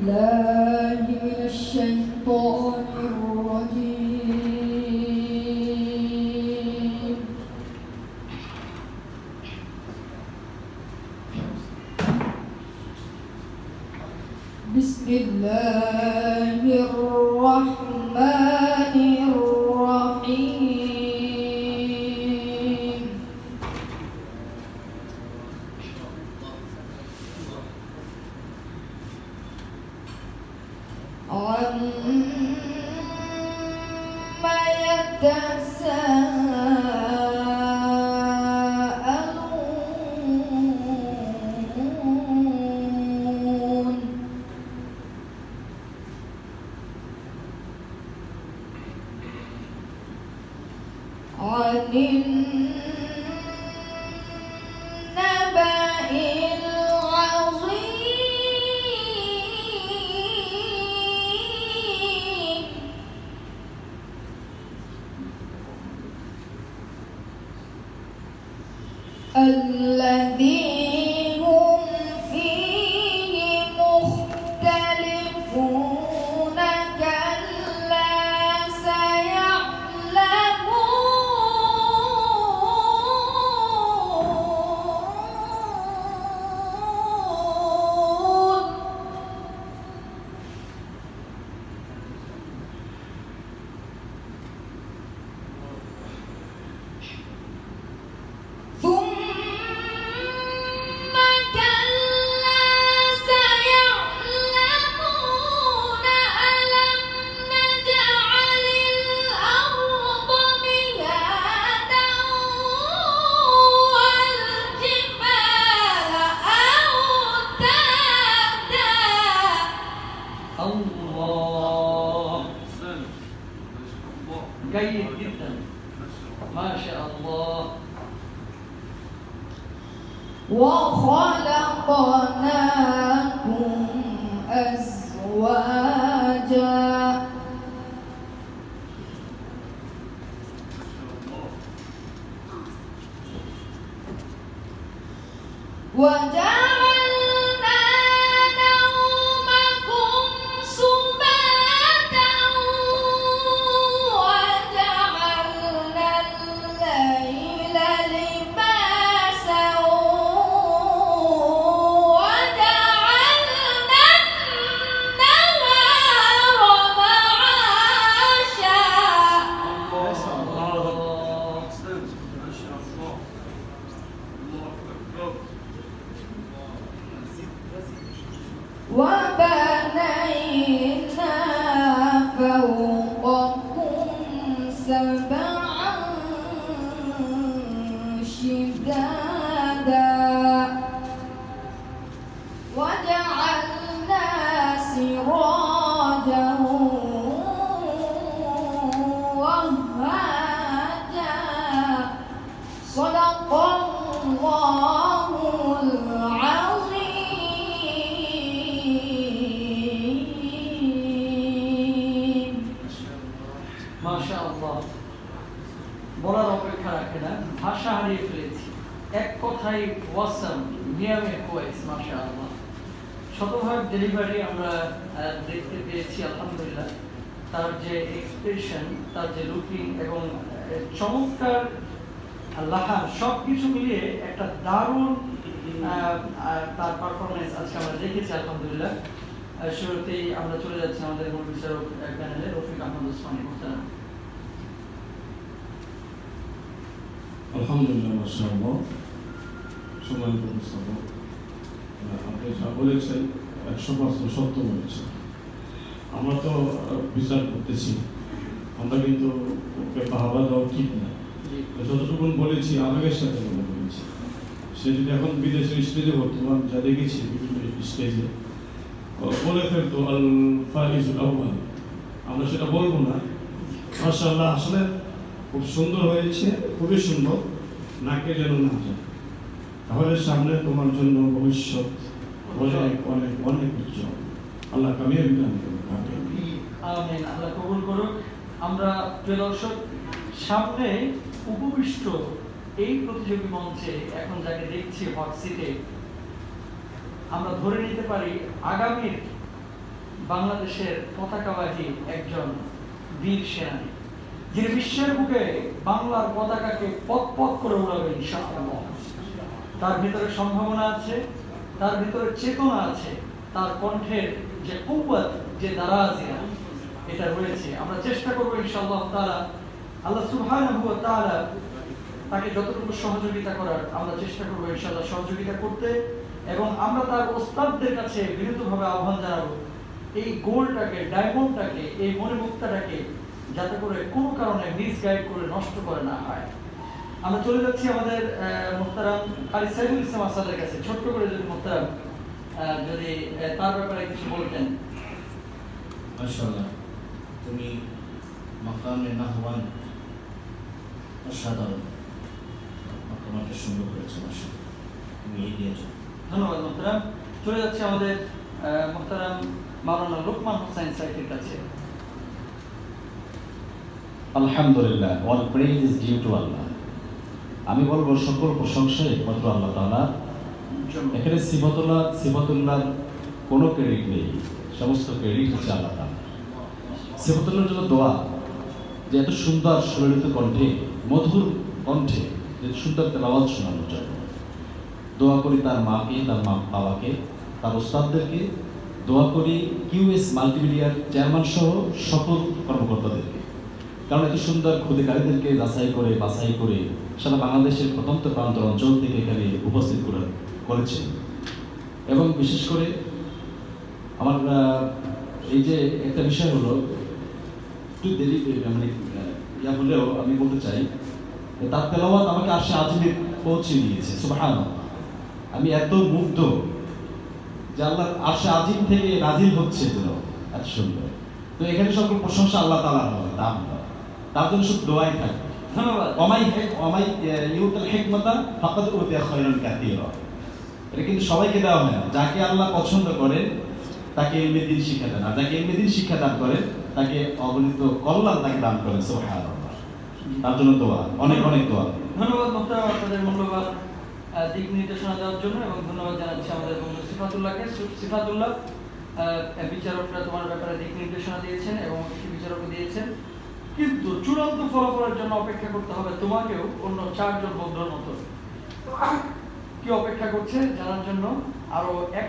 بالله من الشيطان الرجيم. بسم الله الرحمن الرحيم. عما يتساءلون عن النبأ العظيم الذي هم فيه مختلفون كلا سيعلمون ثم كلا سيعلمون ألم نجعل الأرض مهادا والجبال أوتادا. الله جيد جدا ما شاء الله. وخلقناكم أزواجا وجعلنا نومكم سباتا وجعلنا الليل لباسا وجعلنا النهار معاشا. وبنينا فوقكم سبعا شدادا وجعلنا سراجا وهاجا. صدق الله العظيم. মাশাআল্লাহ বলার অপেক্ষা রাখে না, ভাষা হারিয়ে ফেলেছি। এক কথায় ওয়াসাম, নিয়মে কোয়েস। মাশাআল্লাহ শতভাগ ডেলিভারি আমরা দেখতে পেয়েছি আলহামদুলিল্লাহ। তার যে এক্সপ্রেশন, তার যে লুকিং এবং চমৎকার লাহান, সব কিছু মিলিয়ে একটা দারুণ তার পারফরমেন্স আজকে আমরা দেখেছি আলহামদুলিল্লাহ। শুরুতেই আমরা চলে যাচ্ছি আমাদের মূল বিচারক প্যানেলে রফিক আহমদ ওসমানী মোহতারাম। আলহামদুলিল্লাহ মাশাআল্লাহ। সম্মানিত উপস্থাপক, আপনি যা বলেছেন 100% সত্য বলেছেন। আমরা তো বিচার করতেছি, আমরা কিন্তু ওকে বাহবা দেওয়া ঠিক না। যতটুকু বলেছি আবেগের সাথে আমরা বলেছি। সে যদি এখন বিদেশের স্টেজে বর্তমান যা দেখেছি বিভিন্ন স্টেজে বলে ফেলতো আল ফাইজুল আউয়াল, আমরা সেটা বলবো না। মাশাআল্লাহ আসলে খুব সুন্দর হয়েছে, খুবই সুন্দর, নাকে যেন না যায়। তাহলে সামনে তোমার জন্য ভবিষ্যৎ অনেক অনেক অনেক উজ্জ্বল। আল্লাহ কামিয়াবি দান করুন। আমিন। আল্লাহ কবুল করুক। আমরা প্রিয় দর্শক, সামনে উপবিষ্ট এই প্রতিযোগী মঞ্চে এখন যাকে দেখছি হট সিটে, আমরা ধরে নিতে পারি আগামীর বাংলাদেশের পতাকাবাহী একজন বীর সেনানী, যিনি বিশ্বের বুকে বাংলার পতাকাকে পথ করে উড়াবে ইনশাআল্লাহ। তার ভিতরে সম্ভাবনা আছে, তার ভিতরে চেতনা আছে, তার কণ্ঠের যে কুওয়াত, যে দারাজিয়া এটা রয়েছে। আমরা চেষ্টা করবো ইনশাআল্লাহ তাআলা, আল্লাহ সুবহানাহু ওয়া তাআলা তাকে যতটুকু সহযোগিতা করার আমরা চেষ্টা করবো ইনশাআল্লাহ সহযোগিতা করতে, এবং আমরা তার ওস্তাদদের কাছে বিনীতভাবে আহ্বান জানাবো এই গোলটাকে, ডায়মন্ডটাকে, এই মণিমুক্তাটাকে যাতে করে কোনো কারণে মিসগাইড করে নষ্ট করে না হয়। আমরা চলে যাচ্ছি আমাদের মুহতারাম কারি সাইফুল ইসলাম আসাদের কাছে। ছোট্ট করে যদি মুহতারাম যদি তার ব্যাপারে কিছু বলতেন। মাশাআল্লাহ, তুমি মাকামে নাহওয়ান অসাধারণ, মাকামটা সুন্দর করেছো মাশাআল্লাহ, তুমি এগিয়ে যাও। ধন্যবাদ মুহতারাম। চলে যাচ্ছে আমাদের মুহতারাম মাওলানা লোকমান হোসেন সাইফের কাছে। আলহামদুলিল্লাহ, all praise is due to Allah. আমি বলবো সকল প্রশংসা একমাত্র আল্লাহ তাআলা। এখানে সিফাতুল্লাহর কোনো ক্রেডিট নেই, সমস্ত ক্রেডিট হচ্ছে আল্লাহ তাআলা। সিফাতুল্লাহর জন্য দোয়া, যে এত সুন্দর সুললিত কণ্ঠে, মধুর কণ্ঠে যে সুন্দর তেলাওয়াত শোনানোর জন্য দোয়া করি তার মাকে, তার বাবাকে, তার ওস্তাদদেরকে, দোয়া করি কিউএস মাল্টিমিডিয়ার চেয়ারম্যান সহ সকল কর্মকর্তাদেরকে, কারণ এত সুন্দর খুদেকারীদেরকে যাচাই করে বাছাই করে সারা বাংলাদেশের প্রত্যন্ত প্রান্তর অঞ্চল থেকে এখানে উপস্থিত করেছেন। এবং বিশেষ করে আমার এই যে একটা বিষয় হলো, একটু দেরি মানে ইয়া হলেও আমি বলতে চাই, তার তেলাওয়াত আমাকে আরশে আজিমে পৌঁছে দিয়েছে। সুবহানাল্লাহ, আমি এত মুগ্ধ যে আল্লাহ আরশে আজিম থেকে নাজিল হচ্ছে এত সুন্দর। তো এখানে সকল প্রশংসা আল্লাহ তাআলার হবে, তার জন্য শুধু দোয়াই থাকবে। ধন্যবাদ। অমাই ইউতুল হিকমাতা ফাকাদ উতিয়া খায়রান কাসীরা। এটা কিন্তু সবাইকে দেওয়া হয় না, যাকে আল্লাহ পছন্দ করেন তাকে ইলমে দ্বীন শিক্ষা দেন, আর যাকে ইলমে দ্বীন শিক্ষা দান করেন তাকে অগণিত কল্যাণ তাকে দান করেন। সুবহানাল্লাহ, তার জন্য দোয়া, অনেক অনেক দোয়া। ধন্যবাদ মুহতারাম আপনাদের মূল্যবান দিক নির্দেশনা দেওয়ার জন্য, এবং ধন্যবাদ জানাচ্ছি আমাদের বন্ধু সিফাতুল্লাহকে। সিফাতুল্লাহ, বিচারকরা তোমার ব্যাপারে দিক নির্দেশনা দিয়েছেন এবং বিচারকও দিয়েছেন, কিন্তু চূড়ান্ত ফলাফলের জন্য অপেক্ষা করতে হবে তোমাকেও অন্য 4 জন বন্ধুর মতো। কি অপেক্ষা করছে জানার জন্য আরো এক